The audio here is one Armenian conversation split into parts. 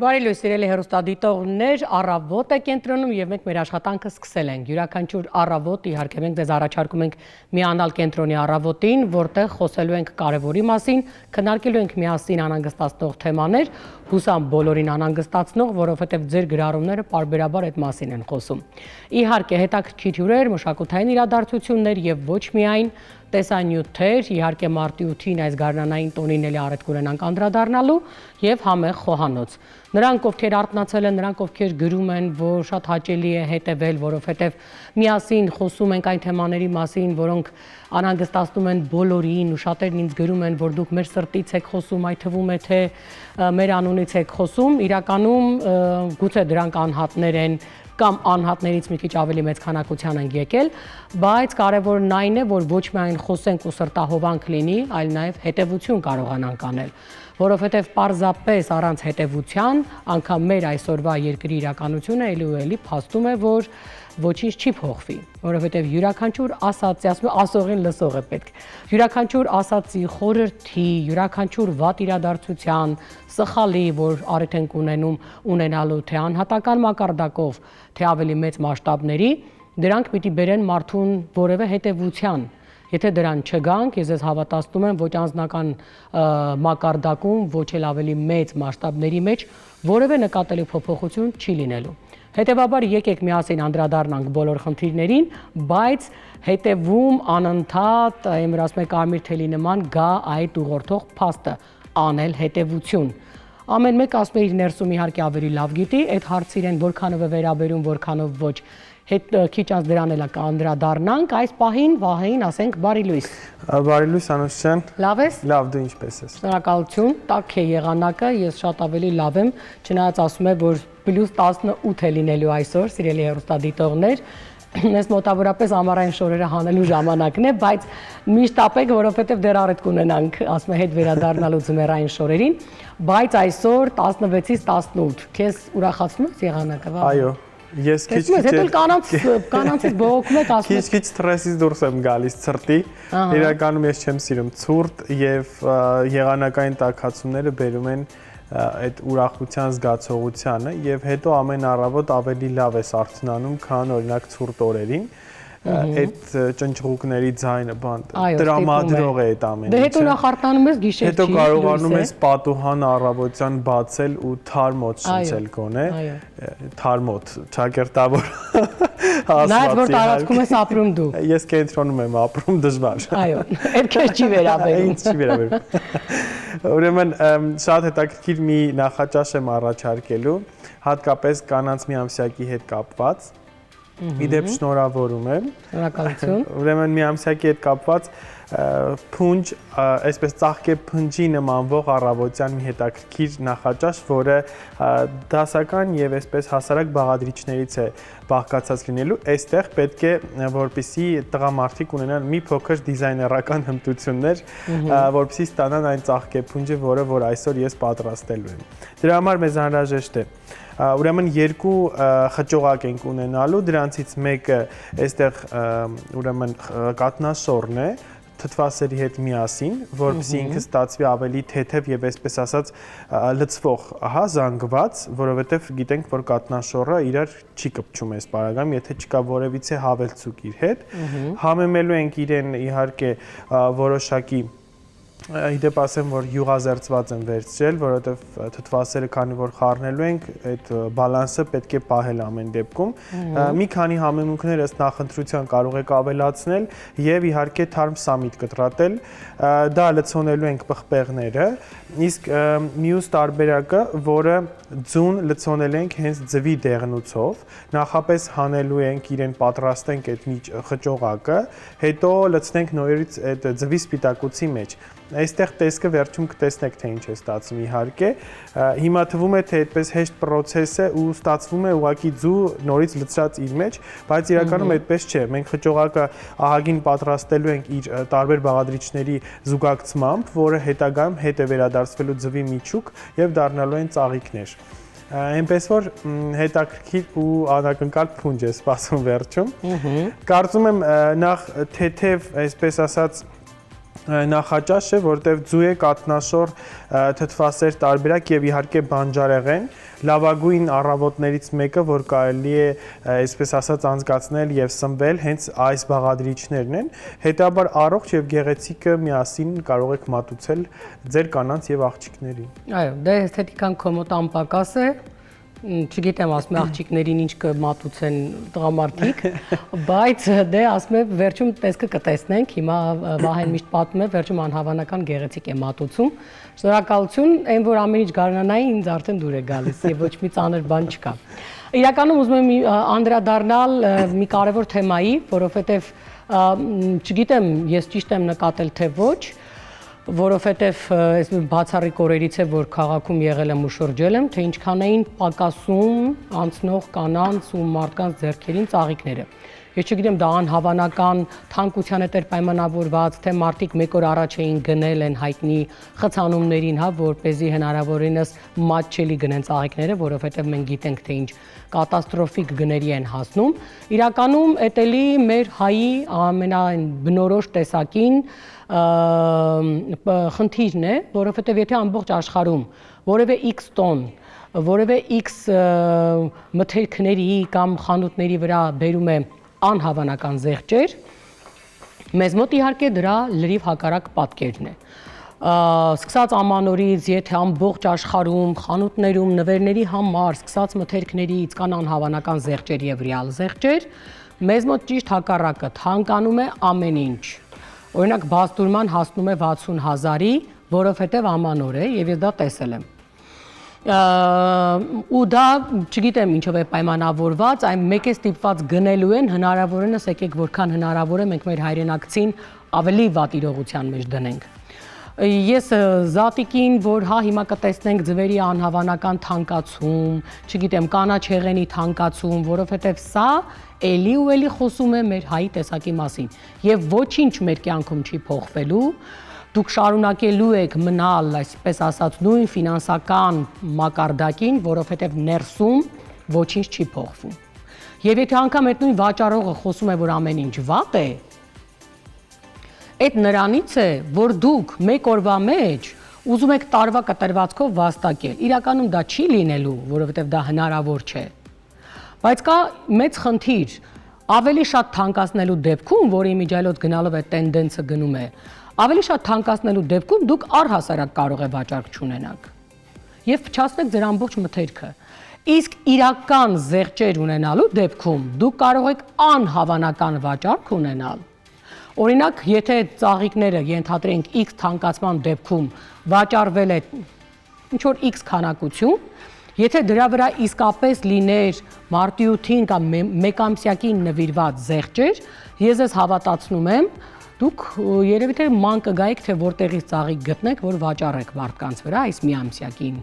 Բարի լույս սիրելի հեռուստադիտողներ, առավոտ է կենտրոնում եւ մենք մեր աշխատանքը սկսել ենք։ Յուրաքանչյուր առավոտ իհարկե մենք ձեզ առաջարկում ենք միանալ կենտրոնի առավոտին, որտեղ խոսելու ենք կարևորի մասին, քննարկելու ենք միասին անհանգստացնող թեմաներ, հուսամ բոլորին անհանգստացնող, որովհետեւ ձեր գրառումները պարբերաբար այդ մասին են խոսում։ Իհարկե հետաքրքիր հյուրեր, մշակութային իրադարձություններ եւ ոչ միայն տեսանյութեր, իհարկե մարտի 8-ին այս գարնանային տոնին էլի առիթ կունենանք անդրադառնալու եւ համեղ խոհանոց։ Նրանք, ովքեր արթնացել են, նրանք, ովքեր գրում են, որ շատ հաճելի է հետևել, որովհետեւ միասին խոսում ենք այն թեմաների մասին, որոնք անհանգստացնում են բոլորին, ու շատերն ինձ գրում են, որ դուք մեր սրտից եք խոսում, այդ թվում է թե մեր անունից եք խոսում, իրականում գուցե դրանք անհատներ են կամ անհատներից մի քիչ ավելի մեծ քանակության են եկել, բայց կարևորն այն է, որ ոչ միայն խոսենք ու սրտահովանք լինի, այլ նաև հետևություն կարողանանք անել, որովհետև պարզապես առանց հետևության, անգամ մեր այսօրվա երկրի իրականությունը էլի ու էլի փաստում է, որ ոչինչ չի փոխվի, որովհետև յուրաքանչյուր ասացի, ասում եմ, ասողին լսող է պետք, յուրաքանչյուր ասացի, խորհրդի, յուրաքանչյուր վատ իրադարձության, սխալի, որ առիթ ենք ունենալու թե անհատական մակարդակով, թե ավելի մեծ մասշտաբների, դրանք պիտի բերեն մարդուն որևէ հետևության։ Եթե դրան չգանք, ես ես հավատացնում եմ, ոչ անձնական մակարդակում, ոչ էլ ավելի մեծ մասշտաբների մեջ որևէ նկատելի փոփոխություն չի լինելու։ Հետևաբար եկեք միասին անդրադառնանք բոլոր խնդիրներին, բայց հետևում անընդհատ, եմր ասում եք կարմիր թելի նման գա այդ ուղղորդող փաստը, անել հետևություն։ Ամեն մեկ ասում է իր ներսում իհարկե ավելի լավ գիտի, այդ հարցը իրեն որքանով է վերաբերում, որքանով ոչ։ Քիչ անց դրան էլ կանդրադառնանք, այս պահին Վահեին ասենք բարի լույս։ Բարի լույս Անուշ ջան։ Լավ ես։ Լավ, դու ինչպես ես։ Շնորհակալություն, տաք է եղանակը, ես շատ ավելի լավ եմ, չնայած ասում է, որ +18 է լինելու այսօր, սիրելի հեռուստադիտողներ։ Ես մոտավորապես ամառային շորերը հանելու ժամանակն է, բայց միշտ ապեք, որովհետև դեռ առիթ կունենանք, ասում է, հետ վերադառնալու ձմեռային շորերին, բայց այսօր 16-ից 18, քեզ ուրախացնում ես եղանակը, Վահե։ Այո, ես կանանցից բողոքում եք ասում եք։ Քիչ սթրեսից դուրս եմ գալիս ցրտի, իրականում ես չեմ սիրում ցուրտ եւ եղանակային տաքացումները բերում են այդ ուրախության զգացողությանը եւ հետո ամեն առավոտ ավելի լավ ես արթնանում, քան օրինակ ցուրտ օրերին։ Այդ ճնճղուկների ձայնը բան տրամադրող է այդ ամենը։ Դե հետո նախ արթնանում ես գիշեր չի։ Հետո կարողանում ես պատուհան առավոտյան բացել ու թարմոտ շնչել գոնե։ Թարմոտ, ճակերտավոր ասված։ Նայած որ տարածքում ես ապրում դու։ Ես կենտրոնում եմ ապրում դժվար։ Այո, այդ քեզ չի վերաբերում։ Ինձ չի վերաբերում։ Ուրեմն շատ հետաքրքիր մի նախաճաշ եմ առաջարկելու, հատկապես կանանց միամսյակի հետ կապված։ Իդեպ շնորհավորում եմ։ Շնորհակալություն։ Ուրեմն միամսյակի հետ կապված փունջ, այսպես ծաղկե փնջի նմանվող առավոտյան մի հետաքրքիր նախաճաշ, որը դասական եւ այսպես հասարակ բաղադրիչներից է բաղկացած լինելու, այստեղ պետք է որպեսզի տղամարդիկ ունենան մի փոքր դիզայներական հմտություններ, որպեսզի ստանան այն ծաղկե փունջը, որ այսօր ես պատրաստելու եմ։ Դրա համար մեզ անհրաժեշտ է ուրեմն երկու խճողակ ենք ունենալու, դրանցից մեկը այստեղ ուրեմն կատնաշորն է, թթվասերի հետ միասին, որպեսզի ինքը ստացվի ավելի թեթև եւ այսպես ասած լցվող, ահա զանգված, որովհետեւ գիտենք, որ կատնաշորը իրար չի կպչում այս բaragam, եթե չկա որևիցե հավելցուկ իր հետ, համեմելու ենք իրեն իհարկե որոշակի Իդեպ ասեմ, որ յուղազերծված եմ վերցրել, որովհետև թթվասերը քանի որ խառնելու ենք, այդ բալանսը պետք է պահել ամեն դեպքում։ Մի քանի համեմունքներ ըստ նախընտրության կարող եք ավելացնել եւ իհարկե թարմ սամիտ կտրատել։ Դա լցոնելու ենք պղպեղները, իսկ մյուս տարբերակը, որը ձուն լցոնել ենք հենց ձվի դեղնուցով, նախապես հանելու ենք իրեն պատրաստենք այդ խճողակը, հետո լցնենք նորից այդ ձվի սպիտակուցի մեջ։ Այստեղ տեսքը վերջում կտեսնեք, թե ինչ է ստացվում իհարկե։ Հիմա թվում է, թե այդպես հեշտ պրոցես է ու ստացվում է ուղղակի ձու նորից լցրած իր մեջ, բայց իրականում այդպես չէ։ Մենք խճողակը ահագին պատրաստելու ենք իր տարբեր բաղադրիչների զուգակցմամբ, որը հետագայում հետ է վերադարձվելու ձվի միջուկ եւ դառնալու են ծաղիկներ։ Այնպես որ հետաքրքիր ու անակնկալ փունջ է սպասում վերջում։ Կարծում եմ նախ թեթև, այսպես ասած, նախաճաշ է, որտեղ ձու է, կաթնաշոր, թթվասեր տարբերակ եւ իհարկե բանջարեղեն, լավագույն առավոտներից մեկը, որ կարելի է, այսպես ասած, անցկացնել եւ սնվել, հենց այս բաղադրիչներն են։ Հետաբար առողջ եւ գեղեցիկը միասին կարող եք մատուցել ձեր կանանց եւ աղջիկներին։ Այո, դե էսթետիկան կոմոդ անպակաս է, չգիտեմ, ասում եմ աղջիկներին ինչ կմատուցեն տղամարդիկ, բայց դե ասում եմ վերջում տեսքը կտեսնենք, հիմա Վահեն միշտ պատմում է, վերջում անհավանական գեղեցիկ է մատուցում։ Շնորհակալություն, այն որ ամեն ինչ գարնանայի ինձ արդեն դուր է գալիս եւ ոչ մի ծանր բան չկա։ Իրականում ուզում եմ անդրադառնալ մի կարևոր թեմայի, որովհետեւ չգիտեմ, ես ճիշտ եմ նկատել թե ոչ, որովհետև այս բացառիկ օրերից է, որ քաղաքում եղել եմ ու շրջել եմ, թե ինչքան էին պակասում անցնող կանանց ու մարդկանց ձեռքերին ծաղիկները։ Ես չգիտեմ, դա անհավանական թանկության հետ էր պայմանավորված, թե մարդիկ մեկ օր առաջ էին գնել են հայտնի խցանումներին, հա, որպեսզի հնարավորինս մատչելի գնեն ծաղիկները, որովհետև մենք գիտենք, թե ինչ կատաստրոֆիկ գների են հասնում։ Իրականում էտելի մեր հայի ամենաբնորոշ տեսակին խնդիրն է, որովհետև եթե ամբողջ աշխարհում որևէ X տոն, որևէ X մթերքների կամ խանութների վրա բերում է անհավանական զեղչեր, մեզ մոտ իհարկե դրա լրիվ հակառակ պատկերն է։ Սկսած ամանորից, եթե ամբողջ աշխարհում, խանութներում, նվերների համար, սկսած մթերքներից կան անհավանական զեղչեր եւ ռեալ զեղչեր, մեզ մոտ ճիշտ հակառակը թանկանում է ամեն ինչ։ Օրինակ բաստուրման հասնում է 60,000-ի, որովհետև ամանոր է եւ ես դա տեսել եմ։ Ու դա չգիտեմ ինչով է պայմանավորված, այն մեկ է ստիպված գնելու են, հնարավորինս եկեք որքան հնարավոր է մենք մեր հայրենակցին ավելի վատ իրողության մեջ դնենք։ Ես զատիկին, որ հա հիմա կտեսնենք ձվերի անհավանական թանկացում, չգիտեմ, կանաչ հեղենի թանկացում, որովհետև սա էլի ու էլի խոսում է մեր հայի տեսակի մասին եւ ոչինչ մեր կյանքում չի փոխվելու, դուք շարունակելու եք մնալ, այսպես ասած, նույն ֆինանսական մակարդակին, որովհետև ներսում ոչինչ չի փոխվում։ Եվ եթե անգամ այդ նույն վաճառողը խոսում է, որ ամեն ինչ վատ է, այդ նրանից է, որ դուք մեկ օրվա մեջ ուզում եք տարվա կտրվածքով վաստակել։ Իրականում դա չի լինելու, որովհետև դա հնարավոր չէ։ Բայց կա մեծ խնդիր, ավելի շատ թանկացնելու դեպքում, որի միջայլոց գնալով այդ տենդենսը գնում է, ավելի շատ թանկացնելու դեպքում դուք առհասարակ կարող է վաճառք չունենաք եւ փչացնեք ձեր ամբողջ մթերքը։ Իսկ իրական զեղչեր ունենալու դեպքում դուք կարող եք անհավանական վաճառք ունենալ։ Օրինակ, եթե ծաղիկները ենթադրենք X թանկացման դեպքում վաճառվել է ինչ որ X քանակություն, եթե դրա վրա իսկապես լիներ մարտիութին կամ մեկամսյակին նվիրված զեղչեր, ես ես հավատացնում եմ, դուք երևի թե ման կգայիք, թե որտեղից ծաղիկ գտնեք, որ վաճառեք մարդկանց վրա այս միամսյակին,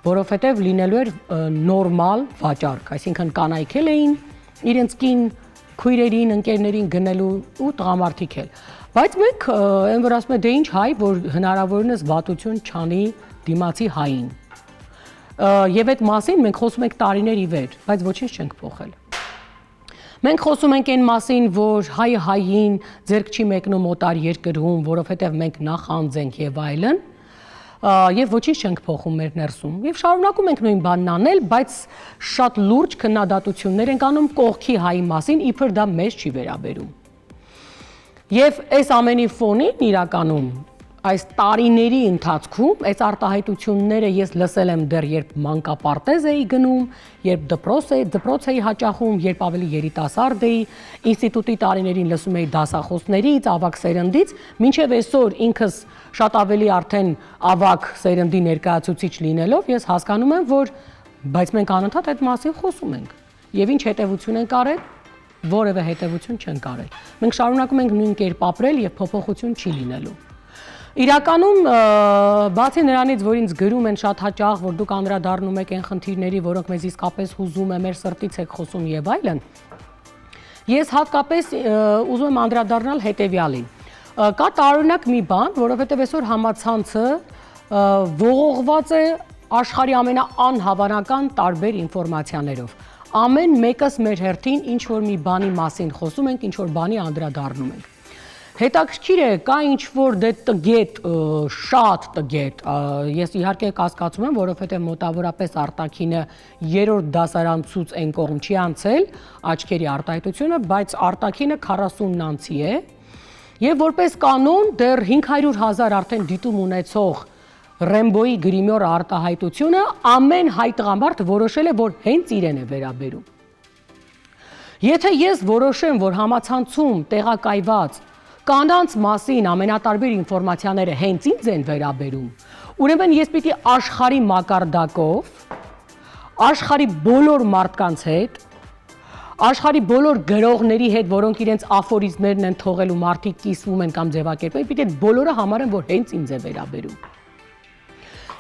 որովհետև լինելու էր նորմալ վաճառք, այսինքն կանայք էին իրենց կին քույրերին, ընկերներին գնելու ու տղամարդիկ էլ։ Բայց մենք այն որ ասում եմ, դե ինչ հայ, որ հնարավորինս վատություն չանի դիմացի հային։ Եվ այդ մասին մենք խոսում ենք տարիներ ի վեր, բայց ոչինչ չենք փոխել։ Մենք խոսում ենք այն մասին, որ հայը հային ձեռք չի մեկնում օտար երկրում, որովհետև մենք նախանձ ենք եւ այլն, եւ ոչինչ չենք փոխում մեր ներսում։ Եվ շարունակում ենք նույն բանն անել, բայց շատ լուրջ քննադատություններ ենք անում կողքի հայի մասին, իբր դա մեզ չի վերաբերում։ Եվ այս ամենի ֆոնին իրականում այս տարիների ընթացքում այս արտահայտությունները ես լսել եմ դեռ երբ մանկապարտեզ էի գնում, երբ դպրոց էի հաճախում, երբ ավելի երիտասարդ էի, ինստիտուտի տարիներին լսում էի դասախոսներից, ավագ սերնդից, մինչև այսօր ինքս շատ ավելի արդեն ավագ սերնդի ներկայացուցիչ լինելով, ես հասկանում եմ, որ բայց մենք անընդհատ այդ մասին խոսում ենք։ Եվ ինչ հետևություն են կարել, որևէ հետևություն չեն կարել։ Մենք շարունակում ենք նույն կերպ ապրել եւ փոփոխություն չի լինելու։ Իրականում բացի նրանից, որ ինձ գրում են շատ հաճախ, որ դուք անդրադառնում եք այն խնդիրների, որոնք մեզ իսկապես հուզում է, մեր սրտից եք խոսում եւ այլն, ես հատկապես ուզում եմ անդրադառնալ հետեւյալին։ Կա տարօրինակ մի բան, որովհետեւ այսօր համացանցը ողողված է աշխարհի ամենաանհավանական տարբեր ինֆորմացիաներով։ Ամեն մեկս մեր հերթին ինչ որ մի բանի մասին խոսում ենք, ինչ որ բանի անդրադառնում ենք։ Հետաքրքիր է, կա ինչ-որ դե տգետ, շատ տգետ, ես իհարկե կասկածում եմ, որովհետև մոտավորապես արտաքինը երրորդ դասարանցուց այն կողմ չի անցել աչքերի արտահայտությունը, բայց արտաքինը 40-ն անցի է եւ որպես կանոն դեռ 500,000 արդեն դիտում ունեցող Ռեմբոյի գրիմյոր արտահայտությունը ամեն հայ տղամարդ որոշել է, որ հենց իրեն է վերաբերում։ Եթե ես որոշեմ, որ համացանցում տեղակայված կանանց մասին ամենատարբեր ինֆորմացիաները հենց ինձ են վերաբերում, ուրեմն ես պիտի աշխարհի մակարդակով, աշխարհի բոլոր մարդկանց հետ, աշխարհի բոլոր գրողների հետ, որոնք իրենց աֆորիզմներն են թողել ու մարդիկ կիսվում են կամ ձևակերպել, պիտի բոլորը համարեն, որ հենց ինձ է վերաբերում։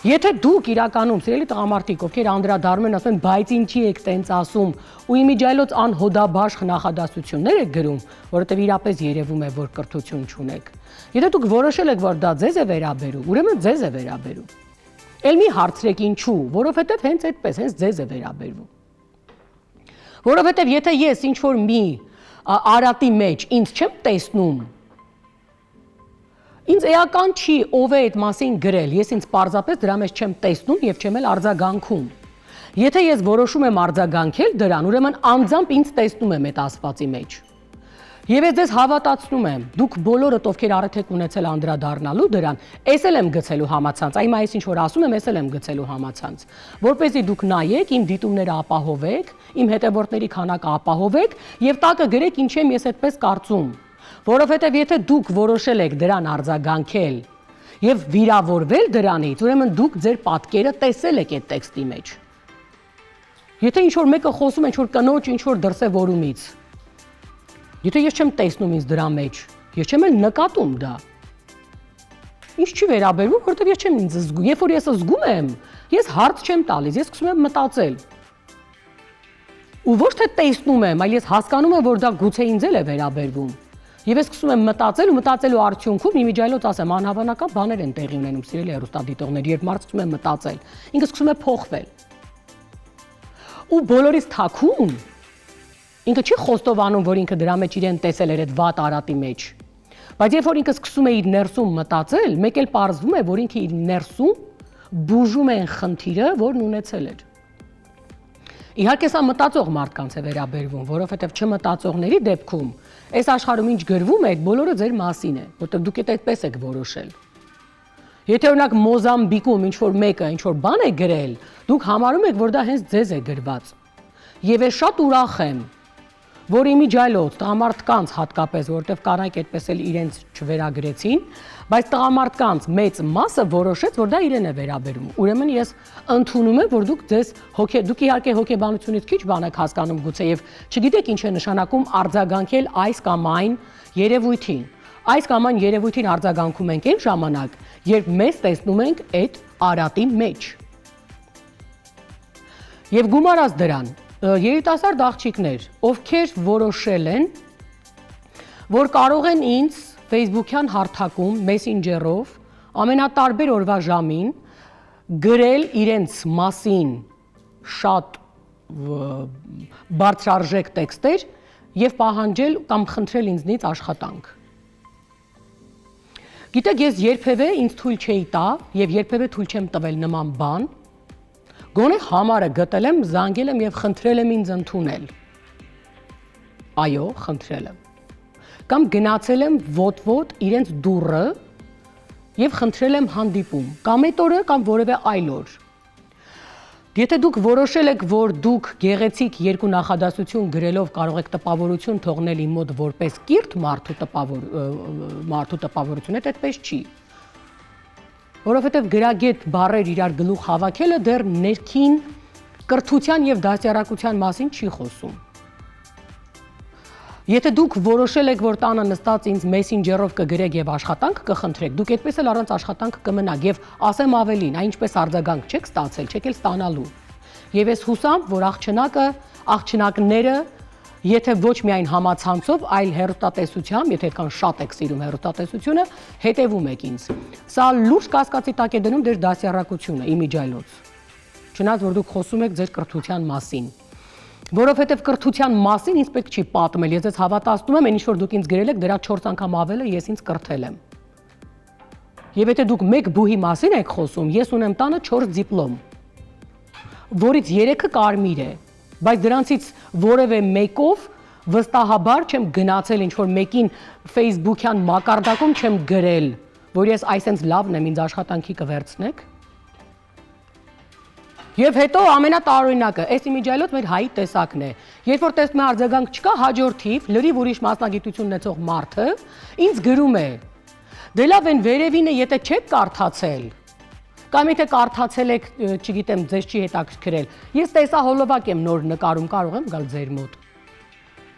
Եթե դուք իրականում, սիրելի տղամարդիկ, ովքեր անդրադառնում են, ասում են, բայց ինչի եք տենց ասում, ու իմիջիայլոց անհոդաբաշխ նախադասություններ եք գրում, որովհետև իրապես երևում է, որ կրթություն չունեք։ Եթե դուք որոշել եք, որ դա ձեզ է վերաբերում, ուրեմն ձեզ է վերաբերում։ Էլ մի հարցրեք ինչու, որովհետև հենց այդպես, հենց ձեզ է վերաբերվում։ Որովհետև եթե ես ինչ-որ մի արատի մեջ ինձ չեմ տեսնում, ինձ էական չի ով է այդ մասին գրել, ես ինձ պարզապես դրա մեջ չեմ տեսնում եւ չեմ էլ արձագանքում։ Եթե ես որոշում եմ արձագանքել դրան, ուրեմն անձամբ ինձ տեսնում եմ այդ ասվածի մեջ։ Եվ ես ձեզ հավատացնում եմ, դուք բոլորդ ովքեր արդեն ունեցել անդրադառնալու դրան, ես էլ եմ գցելու համացանց, այ այս ինչ որ ասում եմ, ես էլ եմ գցելու համացանց, որպեսզի դուք նայեք, իմ դիտումները ապահովեք, իմ հետևորդների քանակը ապահովեք եւ տակը գրեք ինչ եմ ես այդպես կարծում։ Որովհետև եթե դուք որոշել եք դրան արձագանքել եւ վիրավորվել դրանից, ուրեմն դուք ձեր պատկերը տեսել եք այդ տեքստի մեջ։ Եթե ինչ-որ մեկը խոսում է ինչ-որ կնոջ ինչ-որ դրսևորումից, եթե ես չեմ տեսնում ինձ դրա մեջ, ես չեմ էլ նկատում դա։ Ինչ չի վերաբերվում, որովհետև ես չեմ ինձ զգում, երբ որ ես զգում եմ, ես հարց չեմ տալիս, ես սկսում եմ մտածել։ Ու ոչ թե տեսնում եմ, այլ ես հասկանում եմ, որ դա գուցե ինձ էլ է վերաբերվում։ Եվ ես սկսում եմ մտածել ու մտածելու արդյունքում իմիջիայլոց ասեմ, անհավանական բաներ են տեղի ունենում, սիրելի հեռուստադիտողներ, երբ մարդը սկսում է մտածել, ինքը սկսում է փոխվել։ Ու բոլորից թաքուն ինքը չի խոստովանում, որ ինքը դրա մեջ իրեն տեսել էր այդ վատ արատի մեջ։ Բայց երբ որ ինքը սկսում է իր ներսում մտածել, մեկ էլ պարզվում է, որ ինքը իր ներսում բուժում է խնդիրը, որն ունեցել էր։ Իհարկե սա մտածող մարդկանց է վերաբերվում, որովհետև չմտածողների դեպքում այս աշխարհում ինչ գրվում է, այդ բոլորը ձեր մասին է, որտեղ դուք այդպես եք որոշել։ Եթե օրինակ Մոզամբիկում ինչ-որ մեկը ինչ-որ բան է գրել, դուք համարում եք, որ դա հենց ձեզ է գրված։ Եվ ես շատ ուրախ եմ, որ իմիջիայլոց տղամարդկանց հատկապես, որովհետև կանայք այդպես էլ իրենց չվերագրեցին, բայց տղամարդկանց մեծ մասը որոշեց, որ դա իրեն է վերաբերում։ Ուրեմն ես ընդունում եմ, որ դուք իհարկե հոգեբանությունից քիչ բան եք հասկանում գուցե եւ չգիտեք ինչ է նշանակում արձագանքել այս կամ այն երևույթին։ Այս կամ այն երևույթին արձագանքում ենք այն ժամանակ, երբ մեզ տեսնում ենք այդ արատի մեջ։ Եվ գումարած դրան, երիտասարդ աղջիկներ, ովքեր որոշել են, որ կարող են ինձ Facebook-յան հարթակում, Messenger-ով, ամենատարբեր օրվա ժամին գրել իրենց մասին շատ բարձրարժեք տեքստեր եւ պահանջել կամ խնդրել ինձնից աշխատանք։ Գիտեք, ես երբևէ ինձ թույլ չէի տա եւ երբևէ թույլ չեմ տվել նման բան։ Գոնե համարը գտել եմ, զանգել եմ եւ խնդրել եմ ինձ ընդունել։ Այո, խնդրել եմ։ Կամ գնացել եմ ոտ-ոտ իրենց դուռը եւ խնդրել եմ հանդիպում, կամ այդ օրը կամ որևէ այլ օր։ Եթե դուք որոշել եք, որ դուք գեղեցիկ երկու նախադասություն գրելով կարող եք տպավորություն թողնել իմ մոտ որպես կիրթ մարդու տպավորություն, այդպես չի։ Որովհետև գրագետ բառեր իրար գլուխ հավաքելը դեռ ներքին կրթության եւ դաստիարակության մասին չի խոսում։ Եթե դուք որոշել եք, որ տանը նստած ինձ Messenger-ով կգրեք եւ աշխատանք կխնդրեք, դուք այդպես էլ առանց աշխատանք կմնաք եւ ասեմ ավելին, այն ինչպես արձագանք չեք ստացել, չեք էլ ստանալու։ Եվ ես հուսամ, որ աղջնակները, եթե ոչ միայն համացանցով, այլ հեռուստատեսությամբ, եթե այդքան շատ եք սիրում հեռուստատեսությունը, հետևում եք ինձ։ Սա լուրջ կասկածի տակ է դնում ձեր դաստիարակությունը իմիջիայլոց։ Չնայած որ դուք խոսում եք ձեր կրթության մասին։ Որովհետև կրթության մասին ինձ պետք չի պատմել, ես ձեզ հավատացնում եմ, այն ինչ որ դուք ինձ գրել եք, դրա 4 անգամ ավելը ես ինձ կրթել եմ։ Եվ եթե դուք մեկ բուհի մասին եք խոսում, ես ունեմ տանը 4 դիպլոմ, որից 3-ը կարմիր է, բայց դրանցից որևէ մեկով վստահաբար չեմ գնացել ինչ-որ մեկին Facebook-յան մակարդակում չեմ գրել, որ ես այսենց լավն եմ, ինձ աշխատանքի կվերցնեք։ Եվ հետո ամենատարօրինակը, այս իմիջիայլոց մեր հայի տեսակն է։ Երբ որ տեսնում եմ արձագանք չկա, հաջորդիվ լրիվ ուրիշ մասնագիտություն ունեցող մարդը ինձ գրում է. դե լավ են վերևինը, եթե չեք կարդացել, կամ եթե կարդացել եք, չգիտեմ, ձեզ չի հետաքրքրել, ես տեսահոլովակ եմ նոր նկարում, կարող եմ գալ ձեր մոտ։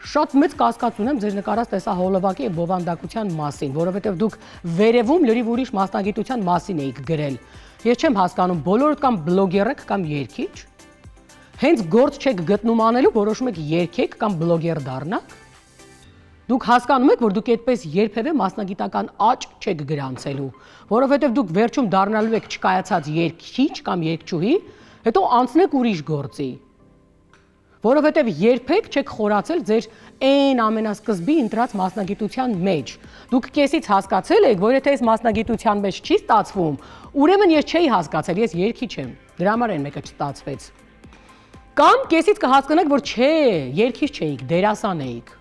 Շատ մեծ կասկած ունեմ ձեր նկարած տեսահոլովակի բովանդակության մասին, որովհետև դուք վերևում լրիվ ուրիշ մասնագիտության մասին էիք գրել։ Ես չեմ հասկանում, բոլորդ կամ բլոգեր եք կամ երգիչ, հենց գործ չեք գտնում անելու, որոշում եք երգեք կամ բլոգեր դառնաք։ Դուք հասկանում եք, որ դուք այդպես երբևէ մասնագիտական աճ չեք գրանցելու, որովհետև դուք վերջում դառնալու եք չկայացած երգիչ կամ երգչուհի, հետո անցնեք ուրիշ գործի։ Որովհետև երբեք չեք խորացել ձեր այն ամենասկզբի ընտրած մասնագիտության մեջ։ Դուք կեսից հասկացել եք, որ եթե այս մասնագիտության մեջ չի ստացվում, ուրեմն ես չէի հասկացել, ես երգիչ եմ։ Դրա համար այն մեկը չստացվեց։ Կամ կեսից կհասկանաք, որ չէ, երգիչ չէիք, դերասան էիք։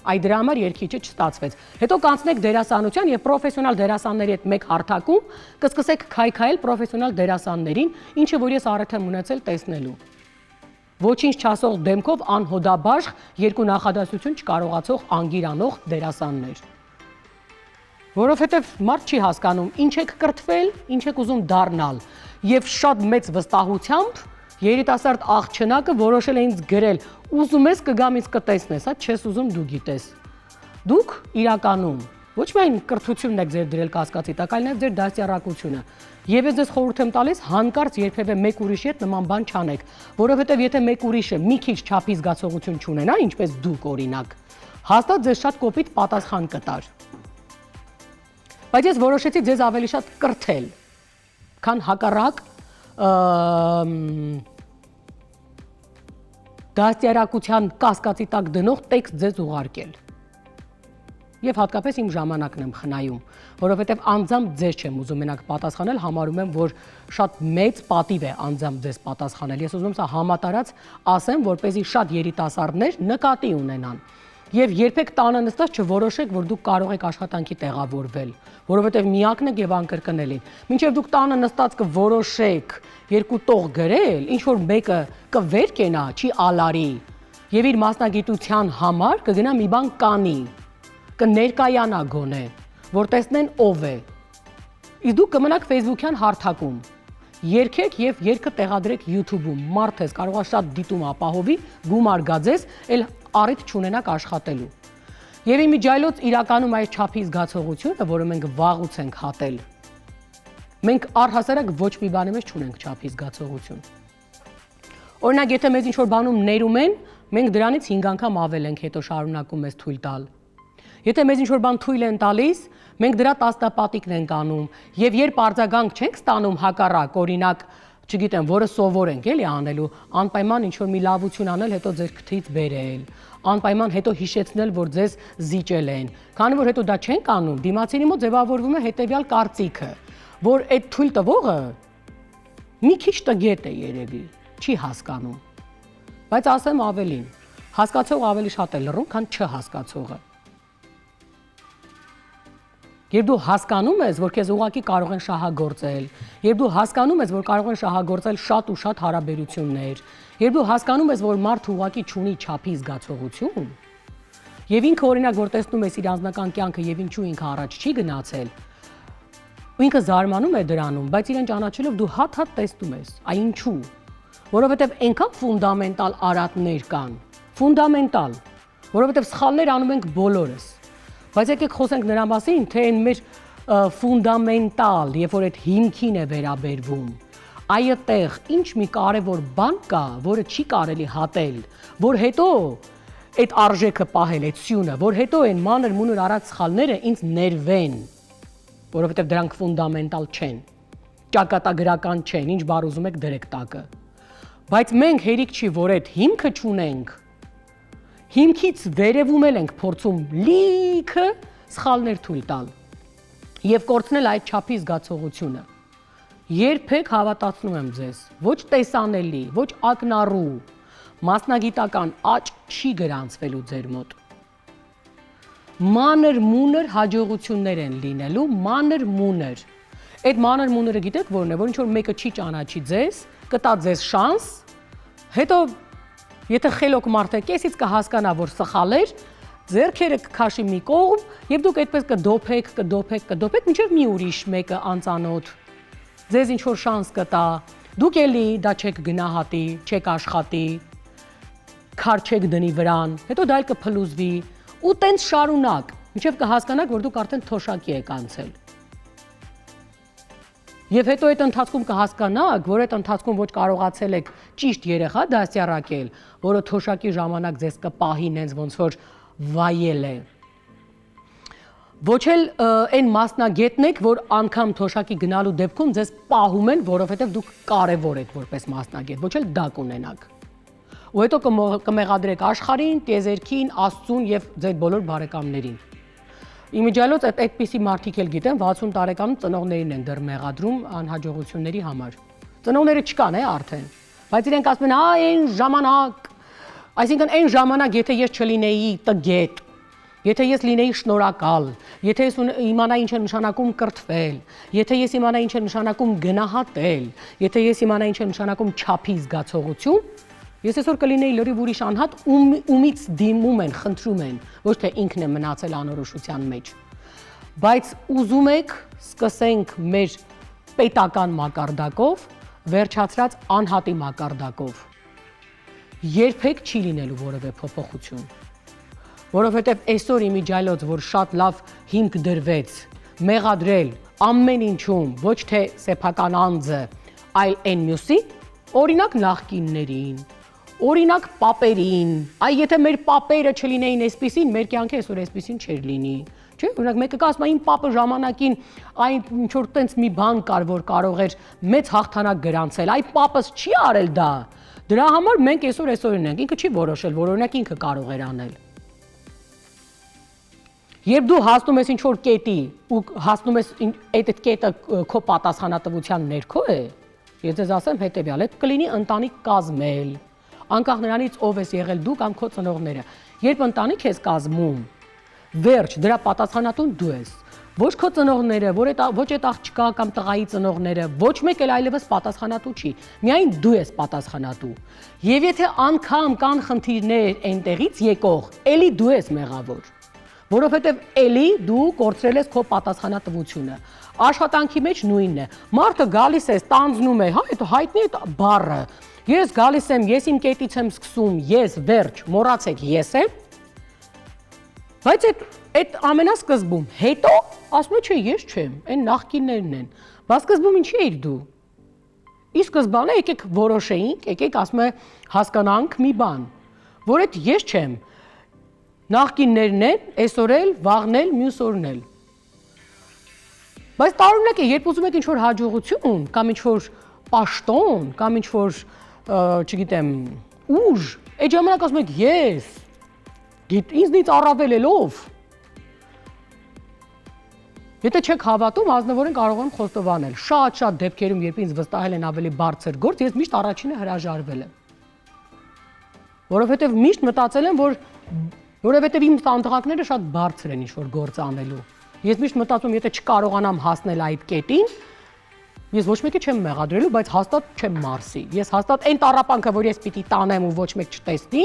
Այ դրա համար երգիչը չստացվեց։ Հետո կանցնեք դերասանության եւ պրոֆեսիոնալ դերասանների հետ մեկ հարթակում կսկսեք քայքայել պրոֆեսիոնալ դերասաններին, ինչը որ ես առիթ եմ ունեցել տեսնելու։ Ոչինչ չասող դեմքով անհոդաբաշխ երկու նախադասություն չկարողացող անգիրանող դերասաններ։ Որովհետև մարդ չի հասկանում ինչ եք կրթվել, ինչ եք ուզում դառնալ, եւ շատ մեծ վստահությամբ երիտասարդ աղջնակը որոշել է ինձ գրել. ուզում ես կգամ ինձ կտեսնես, հա, չես ուզում դու գիտես։ Դուք իրականում ոչ միայն կրթությունն եք ձեր դրել կասկածի տակ, այլ նաև ձեր դաստիարակությունը։ Եվ ես ձեզ խորհուրդ եմ տալիս հանկարծ երբևէ մեկ ուրիշի հետ նման բան չանեք, որովհետև եթե մեկ ուրիշը մի քիչ չափի զգացողություն չունենա, ինչպես դուք օրինակ, հաստատ ձեզ շատ կոպիտ պատասխան կտար։ Բայց ես որոշեցի ձեզ ավելի շատ կրթել, քան հակառակ դաստիարակության կասկածի տակ դնող տեքստ ձեզ ուղարկել։ Եվ հատկապես իմ ժամանակն եմ խնայում, որովհետև անձամբ ձեզ չեմ ուզում մենակ պատասխանել, համարում եմ, որ շատ մեծ պատիվ է անձամբ ձեզ պատասխանել։ Ես ուզում եմ սա համատարած ասեմ, որպեսզի շատ երիտասարդներ նկատի ունենան։ Եվ երբեք տանը նստած չորոշեք, որ դուք կարող եք աշխատանքի տեղավորվել, որովհետև միակն եք եւ անկրկնելին։ Մինչև դուք տանը նստած կորոշեք երկու տող գրել, ինչ որ մեկը կվեր կենա, չի ալարի, եւ իր մասնագիտության համար կգնա մի բան կանի, կներկայանա գոնե, որ տեսնեն ով է։ Իսկ դուք կմնաք Facebook-յան հարթակում, երգեք եւ երգը տեղադրեք YouTube-ում, մարդ ես կարողա շատ դիտում ապահովի, գումար գածես, էլ առիթ չունենաք աշխատելու։ Եվ իմիջիայլոց իրականում այս չափի զգացողությունը, որը մենք վաղուց ենք հատել, մենք առհասարակ ոչ մի բանի մեջ չունենք չափի զգացողություն։ Օրինակ, եթե մեզ ինչ-որ բանում ներում են, մենք դրանից 5 անգամ ավել ենք հետո շարունակում մեզ թույլ տալ։ Եթե մեզ ինչ-որ բան թույլ են տալիս, մենք դրա տասնապատիկն ենք անում, եւ երբ արձագանք չենք ստանում հակառակ, օրինակ, չգիտեմ, որը սովոր ենք էլի անելու, անպայման ինչ-որ մի լավություն անել, հետո ձեր քթից բերել, անպայման հետո հիշեցնել, որ ձեզ զիջել են, քանի որ հետո դա չենք անում, դիմացինի մոտ ձևավորվում է հետեւյալ կարծիքը, որ այդ թույլ տվողը մի քիչ տգետ է երևի, չի հասկանում։ Բայց ասեմ ավելին, հասկացողը ավելի շատ է լռում, քան չհասկացողը։ Երբ դու հասկանում ես, որ քեզ ուղղակի կարող են շահագործել, երբ դու հասկանում ես, որ կարող են շահագործել շատ ու շատ հարաբերություններ, երբ դու հասկանում ես, որ մարդը ուղղակի չունի չափի զգացողություն, եւ ինքը օրինակ որ տեսնում ես իր անձնական կյանքը եւ ինչու ինքը առաջ չի գնացել, ու ինքը զարմանում է դրանում, բայց իրեն ճանաչելով դու հատ-հատ տեսնում ես, այ ինչու, որովհետեւ այնքան ֆունդամենտալ արատներ կան, ֆունդամենտալ, որովհետեւ սխալներ անում ենք բոլորս։ Բայց եկեք խոսենք նրա մասին, թե այն մեր ֆունդամենտալ, երբ որ այդ հիմքին է վերաբերվում, այդտեղ ինչ մի կարևոր բան կա, որը չի կարելի հատել, որ հետո այդ արժեքը պահել, այդ սյունը, որ հետո այն մանր մունր արած սխալները ինձ ներվեն, որովհետև դրանք ֆունդամենտալ չեն, ճակատագրական չեն, ինչ բառ ուզում եք դրեք տակը։ Բայց մենք հերիք չի, որ այդ հիմքը չունենք, հիմքից վերևում ենք փորձում լիքը սխալներ թույլ տալ եւ կորցնել այդ չափի զգացողությունը։ Երբեք հավատացնում եմ ձեզ, ոչ տեսանելի, ոչ ակնառու, մասնագիտական աճ չի գրանցվելու ձեր մոտ։ Մանր-մունր հաջողություններ են լինելու, մանր-մունր։ Այդ մանր-մունրը գիտեք որն է, որ ինչ որ մեկը չի ճանաչի ձեզ, կտա ձեզ շանս, հետո եթե խելոք մարդ եք, կեսից կհասկանա, որ սխալ էր, ձեռքերը կքաշի մի կողմ, եւ դուք այդպես կդոփեք, մինչեւ մի ուրիշ մեկը անծանոթ ձեզ ինչ որ շանս կտա, դուք էլի դա չեք գնահատի, չեք աշխատի, քար չեք դնի վրան, հետո դա էլ կփլուզվի ու տենց շարունակ, մինչեւ կհասկանաք, որ դուք արդեն թոշակի եք անցել։ Եվ հետո այդ ընթացքում կհասկանաք, որ այդ ընթացքում ոչ կարողացել եք ճիշտ երեխա դաստիարակել, որը թոշակի ժամանակ ձեզ կպահի նենց ոնց որ վայել է։ Ոչ էլ այն մասնագետն եք, որ անգամ թոշակի գնալու դեպքում ձեզ պահում են, որովհետև դուք կարևոր եք որպես մասնագետ, ոչ էլ դա կունենաք։ Ու հետո կմեղադրեք աշխարհին, տիեզերքին, Աստծուն եւ ձեր բոլոր բարեկամներին։ Իմիջիալոց այդպիսի մարդիկ էլ գիտեն 60 տարեկանում ծնողներին են դեռ մեղադրում անհաջողությունների համար։ Ծնողները չկան արդեն, բայց իրենք ասում են, այն ժամանակ, այսինքն այն ժամանակ, եթե ես չլինեի տգետ, եթե ես լինեի շնորհակալ, եթե ես իմանայի ինչ է նշանակում կրթվել, եթե ես իմանայի ինչ է նշանակում գնահատել, եթե ես իմանայի ինչ է նշանակում չափի զգացողություն, ես այսօր կլինեի լրիվ ուրիշ անհատ, ումից դիմում են, խնդրում են, ոչ թե ինքն է մնացել անորոշության մեջ։ Բայց ուզում եք սկսենք մեր պետական մակարդակով, վերջացրած անհատի մակարդակով։ Երբեք չի լինելու որևէ փոփոխություն։ Որովհետև այսօր իմիջիալոց, որ շատ լավ հիմք դրվեց, մեղադրել ամեն ինչում, ոչ թե սեփական անձը, այլ այն մյուսի, օրինակ նախկիններին, օրինակ պապերին, եթե մեր պապերը չլինեին այսպիսին, մեր կյանքը այսօր այսպիսին չէր լինի։ Չէ՞, օրինակ մեկը կասում է իմ պապը ժամանակին այն ինչ որ տենց մի բան կար, որ կարող էր մեծ հաղթանակ գրանցել, այ պապս չի արել դա։ Դրա համար մենք այսօր ենք, ինքը չի որոշել, որ օրինակ ինքը կարող էր անել։ Երբ դու հասնում ես ինչ որ կետի ու հասնում ես այդ կետը քո պատասխանատվության ներքո է, ես ձեզ ասեմ հետեւյալ, այդ կլինի ընտանիք կազմել, անկախ նրանից ով ես եղել դու կամ քո ծնողները։ Երբ ընտանիք ես կազմում, վերջ դրա պատասխանատուն դու ես։ Ոչ քո ծնողները, ոչ այդ աղջկա կամ տղայի ծնողները, ոչ մեկ էլ այլևս պատասխանատու չի։ Միայն դու ես պատասխանատու։ Եվ եթե անգամ կան խնդիրներ այնտեղից եկող, ելի դու ես մեղավոր։ Որովհետև էլի դու կորցրել ես քո պատասխանատվությունը։ Աշխատանքի մեջ նույնն է։ Մարդը գալիս է, ստանձնում է, հա, այդ հայտնի է բառը։ Ես գալիս եմ, ես իմ կետից եմ սկսում, ես վերջ, մոռացեք, ես եմ։ Բայց այդ ամենասկզբում, հետո ասում է, չէ, ես չեմ, այն նախկիններն են։ Բա սկզբում ինչի էիր դու։ Ի սկզբանե եկեք որոշեինք, եկեք ասում է հասկանանք մի բան, որ այդ ես չեմ։ Նախկիններն են, այսօր էլ, վաղն էլ, մյուս օրն էլ։ Բայց տարօրինակ է, երբ ուզում եք ինչ-որ հաջողություն, կամ ինչ-որ պաշտոն, կամ ինչ-որ, չգիտեմ, ուժ, այդ ժամանակ ասում եք ես, ինձնից առավել էլ ով։ Եթե չեք հավատում, ազնվորեն կարող եմ խոստովանել։ Շատ դեպքերում, երբ ինձ վստահել են ավելի բարձր գործ, ես միշտ առաջինը հրաժարվել եմ։ Որովհետև միշտ մտածել եմ, որովհետև իմ տանտղակները շատ բարձր են ինչ-որ գործ անելու։ Ես միշտ մտածում, եթե չկարողանամ հասնել այդ կետին, ես ոչ մեկի չեմ մեղադրելու, բայց հաստատ չեմ մարսի։ Ես հաստատ այն տառապանքը, որ ես պիտի տանեմ ու ոչ մեկ չտեսնի,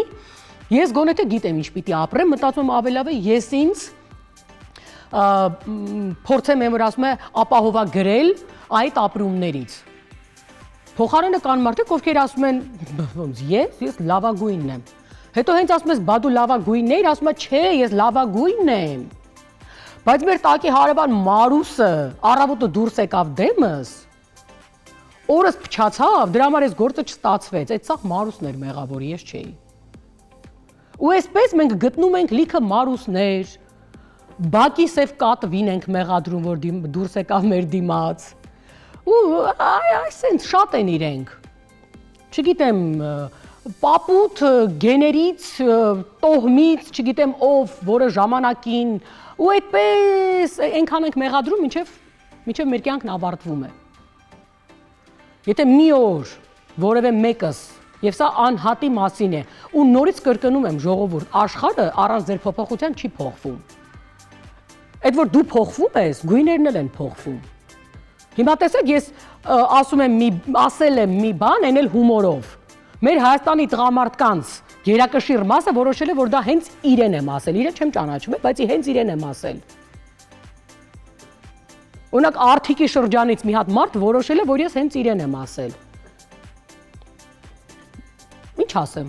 ես գոնե թե գիտեմ ինչ պիտի ապրեմ, մտածում ավելի լավ է ես ինձ փորձեմ եմ որ ասում է ապահովագրել այդ ապրումներից։ Փոխարենը կան մարդիկ, ովքեր ասում են ես լավագույնն եմ։ Հետո հենց ասում ես բա դու լավագույնն ես, ասում է չէ, ես լավագույնն եմ։ Բայց մեր տակի հարևան Մարուսը առավոտը դուրս եկավ դեմս, օրս փչացավ, դրա համար այս գործը չստացվեց, այդ սաղ Մարուսն էր մեղավոր, ես չէի։ Ու այսպես մենք գտնում ենք լիքը Մարուսներ, բակի սև կատվին ենք մեղադրում, որ դուրս եկավ մեր դիմաց։ Ու այսենց շատ են իրենք։ չգիտեմ, պապուտ գեներից, տոհմից, չգիտեմ ով, որը ժամանակին ու այդպես այնքան ենք մեղադրում, մինչև մեր կյանքն ավարտվում է։ Եթե մի օր որևէ մեկս, եւ սա անհատի մասին է, ու նորից կրկնում եմ ժողովուրդ, աշխարհը առանց ձեր փոփոխության չի փոխվում։ Այդ որ դու փոխվում ես, գույներն էլ են փոխվում։ Հիմա տեսեք, ես ասել եմ մի բան, այն էլ հումորով։ Մեր Հայաստանի տղամարդկանց գերակշիռ մասը որոշել է, որ դա հենց իրեն եմ ասել, իրեն չեմ ճանաչում, բայց հենց իրեն եմ ասել։ Օրինակ Արթիկի շրջանից մի հատ մարդ որոշել է, որ ես հենց իրեն եմ ասել։ Ինչ ասեմ։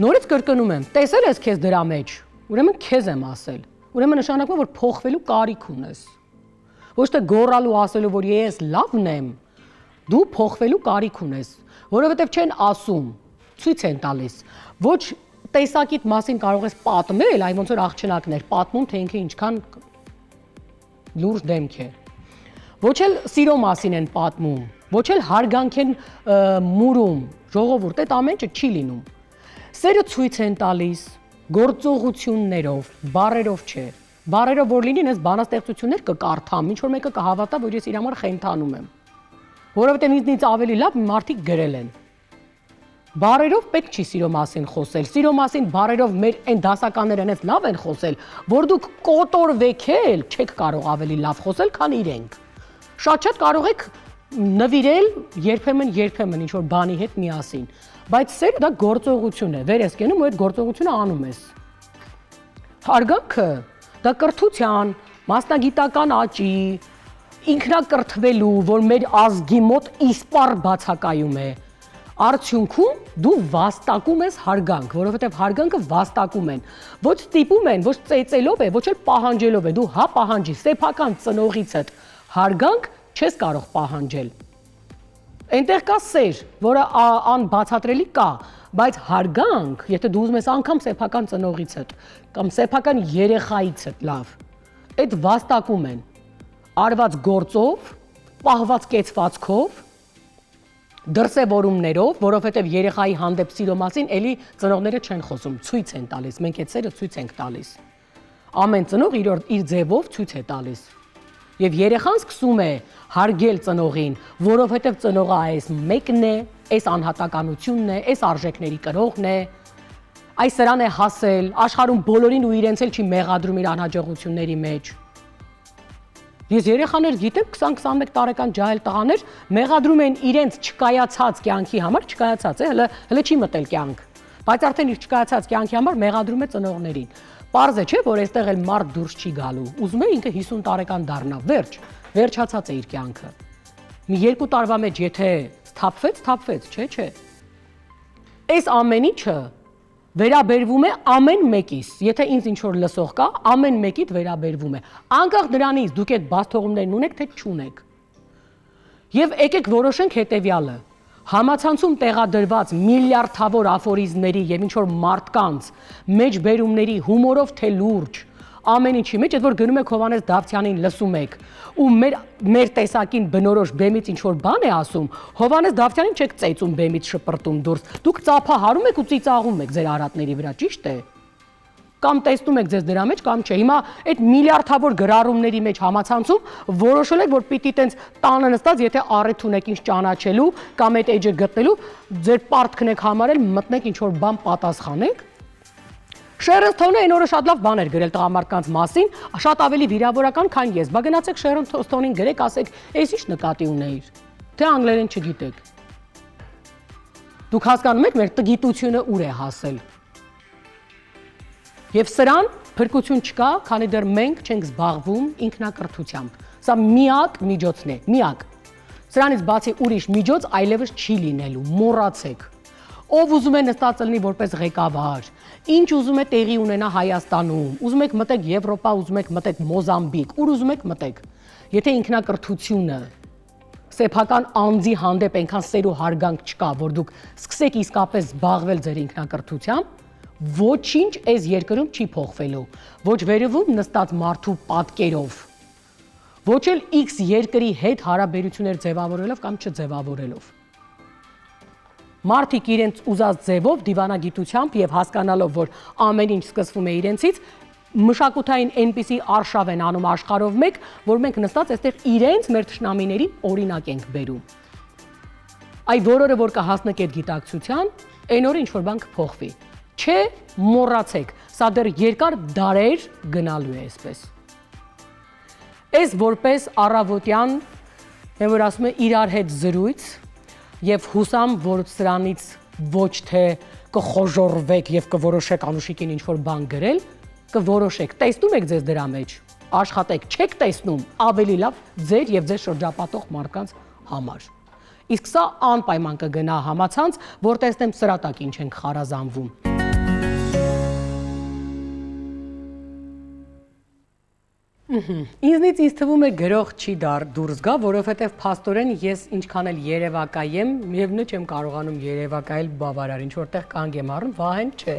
Նորից կրկնում եմ, տեսել ես քեզ դրա մեջ, ուրեմն քեզ եմ ասել։ Ուրեմն նշանակում է, որ փոխվելու կարիք ունես։ Ոչ թե գոռալու ասելու, որ ես լավն եմ, դու փոխվելու կարիք ունես, որովհետև չեն ասում, ցույց են տալիս։ Ոչ տեսակիդ մասին կարող ես պատմել, այ ոնց որ աղջնակներ պատմում, թե ինքը ինչքան լուրջ դեմք է։ Ոչ էլ սիրո մասին են պատմում, ոչ էլ հարգանք են մուրում, ժողովուրդ, այդ ամենը չի լինում։ Սերը ցույց են տալիս գործողություններով, բառերով չէ։ Բառերով որ լինին, ես բանաստեղծություններ կկարդամ, ինչ որ մեկը կհավատա, որ ես իր համար խենթանում եմ։ Որովհետև ինձնից ավելի լավ մարդիկ գրել են։ Բառերով պետք չի սիրո մասին խոսել։ Սիրո մասին բառերով մեր այն դասականները այնպես լավ են խոսել, որ դուք կոտորվեք էլ չեք կարող ավելի լավ խոսել, քան իրենք։ Շատ կարող եք նվիրել երբեմն ինչ որ բանի հետ միասին, բայց սերը դա գործողություն է, վեր ես կենում ու այդ գործողությունը անում ես։ Հարգանքը դա կրթության, մասնագիտական աճի, ինքնակրթվելու, որ մեր ազգի մոտ իսպառ բացակայում է։ Արդյունքում դու վաստակում ես հարգանք, որովհետև հարգանքը վաստակում են, ոչ ստիպում են, ոչ ծեծելով է, ոչ էլ պահանջելով է, դու հա պահանջի, սեփական ծնողիցդ հարգանք չես կարող պահանջել։ Այնտեղ կա սեր, որը անբացատրելի կա, բայց հարգանք, եթե դու ուզում ես անգամ սեփական ծնողիցդ կամ սեփական երեխայիցդ լավ, այդ վաստակում են արված գործով, պահված կեցվածքով, դրսևորումներով, որովհետև երեխայի հանդեպ սիրո մասին էլի ծնողները չեն խոսում, ցույց են տալիս, մենք այդ սերը ցույց ենք տալիս։ Ամեն ծնող իր ձևով ցույց է տալիս։ Եվ երեխան սկսում է հարգել ծնողին, որովհետև ծնողը այս մեկն է, այս անհատականությունն է, այս արժեքների կրողն է, այս սրան է հասել, աշխարհում բոլորին ու իրենց էլ չի մեղադրում իր անհաջողությունների մեջ։ Ես երեխաներ գիտեմ 20-21 տարեկան ջահել տղաներ մեղադրում են իրենց չկայացած կյանքի համար, չկայացած է, հələ չի մտել կյանք, բայց արդեն իր չկայացած կյանքի համար մեղադրում է ծնողներին։ Պարզ է, չէ, որ այստեղ էլ մարդ դուրս չի գալու։ Ուզում է ինքը 50 տարեկան դառնա, վերջացած է իր կյանքը։ Մի 2 տարվա մեջ եթե սթափվեց, չէ։ Այս ամեն ինչը վերաբերվում է ամեն մեկիս, եթե ինձ ինչ որ լսող կա, ամեն մեկիդ վերաբերվում է։ Անկախ դրանից դուք այդ բացթողումներն ունեք, թե չունեք։ Եվ եկեք որոշենք հետևյալը. համացանցում տեղադրված միլիարդավոր աֆորիզմների եւ ինչ որ մարդկանց մեջբերումների հումորով թե լուրջ ամեն ինչի մեջ, այդ որ գնում եք Հովհաննես Դավթյանին լսում եք ու մեր տեսակին բնորոշ բեմից ինչ որ բան է ասում, Հովհաննես Դավթյանին չեք ծեծում բեմից շպրտում դուրս, դուք ծափահարում եք ու ծիծաղում եք ձեր առատների վրա, ճիշտ է։ Կամ տեսնում եք ձեզ դրա մեջ, կամ չէ։ Հիմա այդ միլիարդավոր գրառումների մեջ համացանցում որոշել եք, որ պիտի տենց տանը նստած, եթե առիթ ունեք ինչ ճանաչելու կամ այդ էջը գտնելու, ձեր պարտքն եք համարել, մտնեք ինչ որ բան պատասխանեք։ Շերոն Սթոնը այն օրը շատ լավ բան էր գրել տղամարդկանց մասին, շատ ավելի վիրավորական, քան ես։ Բա գնացեք Շերոն Սթոնին գրեք, ասեք, «Էս ի՞նչ նկատի ունեիր»։ Թե անգլերեն չգիտեք։ Դուք հասկանում եք, մեր տգիտությունը ուր է հասել։ Եվ սրան փրկություն չկա, քանի դեռ մենք չենք զբաղվում ինքնակրթությամբ։ Սա միակ միջոցն է, միակ։ Սրանից բացի ուրիշ միջոց այլևս չի լինելու, մոռացեք։ Ով ուզում է նստած լինի որպես ղեկավար, ինչ ուզում է տեղի ունենա Հայաստանում, ուզում եք մտեք Եվրոպա, ուզում եք մտեք Մոզամբիկ, ուր ուզում եք մտեք։ Եթե ինքնակրթությունը սեփական անձի հանդեպ այնքան սեր ու հարգանք չկա, որ դուք սկսեք իսկապես զբաղվել ձեր ինքնակրթությամբ, ոչինչ այս երկրում չի փոխվելու, ոչ վերևում նստած մարդու պատկերով, ոչ էլ X երկրի հետ հարաբերություններ ձևավորելով կամ չձևավորելով։ մարդիկ իրենց ուզած ձևով դիվանագիտությամբ եւ հասկանալով, որ ամեն ինչ սկսվում է իրենցից, մշակութային այնպիսի արշավ են անում աշխարհով մեկ, որ մենք նստած այստեղ իրենց մեր թշնամիների օրինակ ենք բերում։ Այ որորը որ կհասնեք այդ գիտակցության, այն օրը ինչ որ բան կփոխվի։ Չէ, մոռացեք, սա դեռ երկար դարեր գնալու է այսպես։ Այս որպես առավոտյան, mən որ ասում եմ իրար հետ զրույց եւ հուսամ, որ սրանից ոչ թե կխոժորվեք եւ կորոշեք Անուշիկին ինչ որ բան գրել, կորոշեք, տեսնում եք ձեզ դրա մեջ, աշխատեք, չեք տեսնում, ավելի լավ ձեր եւ ձեր շրջապատող մարդկանց համար։ Իսկ սա անպայման կգնա համացանց, որ տեսնեմ սրա տակ ինչ ենք խարազանվում։ Ինձ թվում է գրող չի դուրս գա, որովհետև փաստորեն ես ինչքան էլ երևակայ եմ, միևնույն է չեմ կարողանում երևակայել բավարար, ինչ որտեղ կանգ եմ առնում, Վահեն չէ։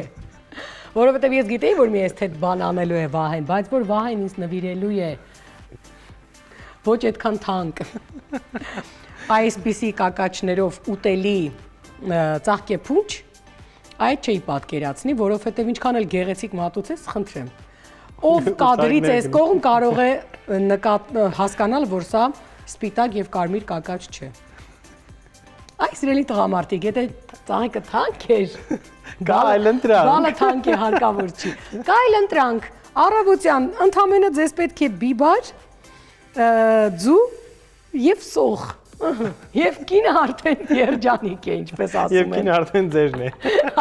Որովհետև ես գիտեի, որ մի էսթետ բան անելու է Վահեն, բայց որ Վահեն ինձ նվիրելու է ոչ այդքան թանկ։ Այսպիսի կակաչներով ուտելի ծաղկեփուչ, այդ չէի պատկերացնի, որովհետև ինչքան էլ գեղեցիկ մատուցես, խնդրեմ։ Ով կադրից այս կողմ կարող է հասկանալ, որ սա սպիտակ եւ կարմիր կակաչ չէ։ Այ սիրելի տղամարդիկ, եթե ծաղիկը թանկ էր, գալ ընտրանք։ Բալը թանկ է հարկավոր չի։ Գալ ընտրանք, առավոտյան ընդամենը ձեզ պետք է բիբար, ձու եւ սոխ։ Եվ կինը արդեն երջանիկ է, ինչպես ասում են։ Եվ կինը արդեն ձերն է։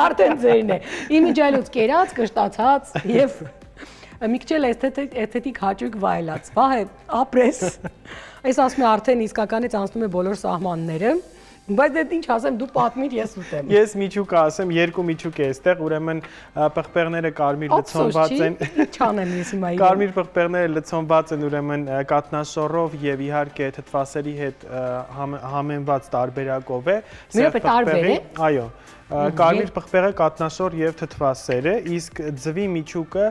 Արդեն ձերն է։ Իմիջայլոց կերած, կշտացած եւ մի քիչ էլ էսթետիկ հաճույք վայելած։ Վահե, ապրես։ Այս ասում է արդեն իսկականից անցնում է բոլոր սահմանները, բայց դե ինչ ասեմ, դու պատմիր, ես ուտեմ։ Ես միջուկ ասեմ, երկու միջուկ է այստեղ, ուրեմն պղպեղները կարմիր լցոնված են։ Չանեմ ես հիմա։ Կարմիր պղպեղները լցոնված են ուրեմն կատնաշոռով եւ իհարկե թթվասերի հետ համեմված տարբերակով է։ Մի րոպե տարբեր է։ Այո։ Կարմիր պղպեղը կատնաշոր եւ թթվասեր է, իսկ ձվի միջուկը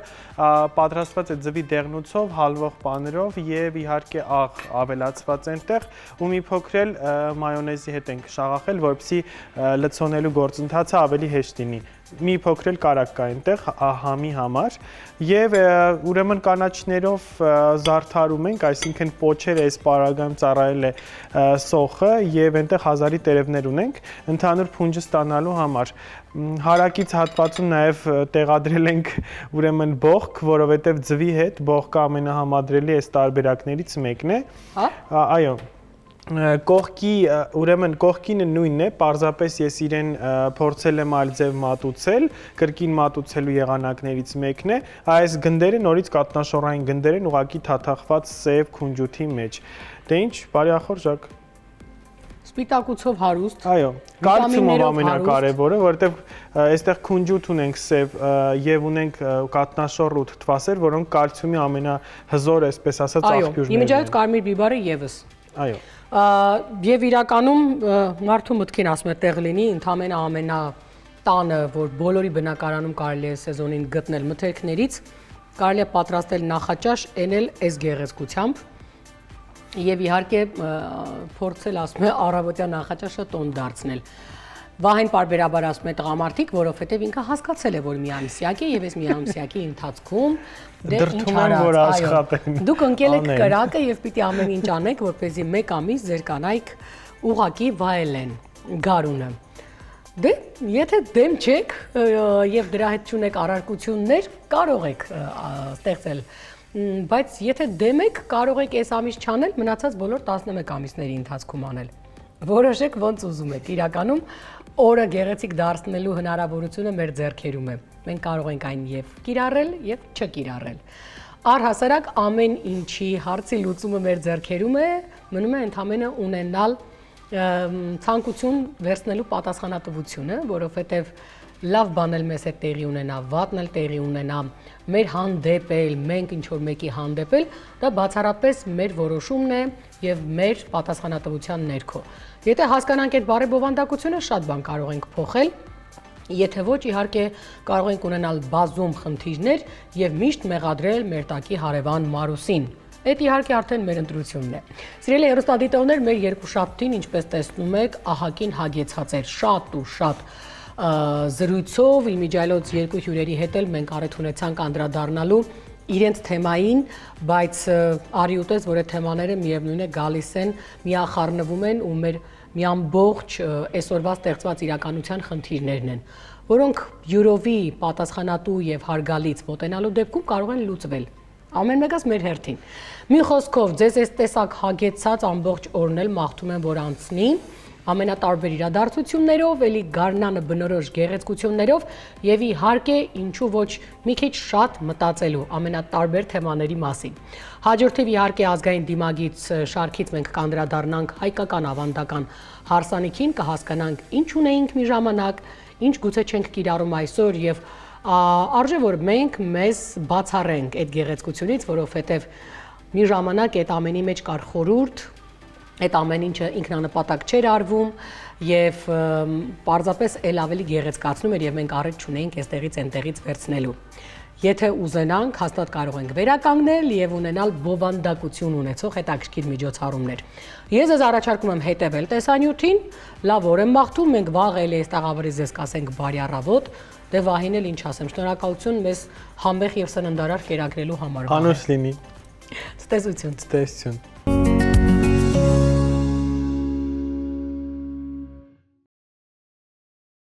պատրաստված է ձվի դեղնուցով, հալվող պաներով եւ իհարկե աղ ավելացված այնտեղ ու մի փոքր էլ մայոնեզի հետ ենք շաղախել, որպեսզի լցոնելու գործընթացը ավելի հեշտ լինի։ Մի փոքր էլ կարակ կա այնտեղ համի համար եւ ուրեմն կանաչներով զարդարում ենք, այսինքն պոչերը այս պարագայում ծառայել է սոխը եւ այնտեղ հազարի տերևներ ունենք ընդհանուր փունջը ստանալու համար։ Հարակից հատվածում նաեւ տեղադրել ենք ուրեմն բողք, որովհետեւ ձվի հետ բողկը ամենահամադրելի այս տարբերակներից մեկն է։ Հա։ Այո։ Կողքի, ուրեմն կողքինը նույնն է, պարզապես ես իրեն փորձել եմ այլ ձև մատուցել, կրկին մատուցելու եղանակներից մեկն է, այս գնդերը նորից կատնաշոռային գնդեր են ուղղակի թաթախված սև քունջութի մեջ։ Դե ինչ, բարեախորժակ։ Սպիտակուցով հարուստ։ Այո, կալցիումով ամենակարևորը, որովհետև այստեղ քունջութ ունենք սև եւ ունենք կատնաշոռ ու թթվասեր, որոնք կալցիումի ամենահզոր, այսպես ասած, աղբյուրներն են։ Այո, իմիջիայլոց կարմիր բիբարը եւս։ Այո։ Եվ իրականում մարդու մտքին ասում է տեղ լինի, ընդամենը ամենատանը, որ բոլորի բնակարանում կարելի է սեզոնին գտնել մթերքներից, կարելի է պատրաստել նախաճաշ, այն էլ այս գեղեցկությամբ, եւ իհարկե փորձել ասում է առավոտյան նախաճաշը տոն դարձնել։ Վահեն պարբերաբար ասում է տղամարդիկ, որովհետև ինքը հասկացել է, որ միամսյակ է եւ այս միամսյակի ընթացքում դե ինչ արած, դուք ընկել եք կրակը եւ պիտի ամեն ինչ անեք, որպեսզի 1 ամիս ձեր կանայք ուղակի վայելեն գարունը։ Դե եթե դեմ չեք եւ դրա հետ չունեք առարկություններ, կարող եք ստեղծել, բայց եթե դեմ եք, կարող եք այս ամիս չանել, մնացած բոլոր 11 ամիսների ընթացքում անել։ Որոշեք ոնց ուզում եք, իրականում օրը գեղեցիկ դարձնելու հնարավորությունը մեր ձեռքերում է։ Մենք կարող ենք այն եւ կիրառել եւ չկիրառել։ Առհասարակ ամեն ինչի հարցի լուծումը մեր ձեռքերում է, մնում է ընդհանրապես ունենալ ցանկություն վերցնելու պատասխանատվությունը, որովհետեւ լավ բան էլ մեզ հետ տեղի ունենա, վատն էլ տեղի ունենա, մեր հանդեպ էլ, մենք ինչ որ մեկի հանդեպ էլ, դա բացառապես մեր որոշումն է եւ մեր պատասխանատվության ներքո։ Եթե հասկանանք այդ բարեբովանդակությունը, շատ բան կարող ենք փոխել, եթե ոչ, իհարկե կարող ենք ունենալ բազում խնդիրներ եւ միշտ մեղադրել մեր տակի հարևան Մարուսին։ Այդ իհարկե արդեն մեր ընտրությունն է։ Սիրելի հեռուստադիտողներ, մեր երկուշաբթին, ինչպես տեսնում եք, ահագին հագեցած էր շատ ու շատ զրույցով, իմիջիայլոց երկու հյուրերի հետ էլ մենք առիթ ունեցանք անդրադառնալու իրենց թեմային, բայց արի ուտես, որ այդ թեմաները միևնույն է գալիս են, միախառնվում են ու մեր մի ամբողջ այսօրվա ստեղծված իրականության խնդիրներն են, որոնք յուրովի պատասխանատու եւ հարգալից մոտենալու դեպքում կարող են լուծվել։ Ամեն մեկս մեր հերթին։ Մի խոսքով, ձեզ այս տեսակ հագեցած ամբողջ օրն էլ մաղթում եմ, որ անցնի ամենատարբեր իրադարձություններով, էլի գարնանը բնորոշ գեղեցկություններով եւ իհարկե ինչու ոչ մի քիչ շատ մտածելու ամենատարբեր թեմաների մասին։ Հաջորդիվ իհարկե ազգային դիմագից շարքից մենք կանդրադառնանք հայկական ավանդական հարսանիքին, կհասկանանք ինչ ունեինք մի ժամանակ, ինչ գուցե չենք կիրառում այսօր եւ արժե որ մենք մեզ բացառենք այդ գեղեցկությունից, որովհետեւ մի ժամանակ այդ ամենի մեջ կար խորհուրդ, այդ ամեն ինչը ինքնանպատակ չէր արվում եւ պարզապես ել ավելի գեղեցկացնում էր եւ մենք առիթ չունեինք այստեղից այնտեղից վերցնելու։ Եթե ուզենանք, հաստատ կարող ենք վերականգնել եւ ունենալ բովանդակություն ունեցող հետաքրքիր միջոցառումներ։ Ես ձեզ առաջարկում եմ հետեւել տեսանյութին, լավ օր եմ մաղթում, մենք վաղ էլի այս տաղավարից ձեզ կասենք բարի առավոտ, դե Վահին էլ ինչ ասեմ, շնորհակալություն մեզ համեղ եւ սննդարար կերակրելու համար։ Անուշ լինի։ Ցտեսություն։ Ցտեսություն։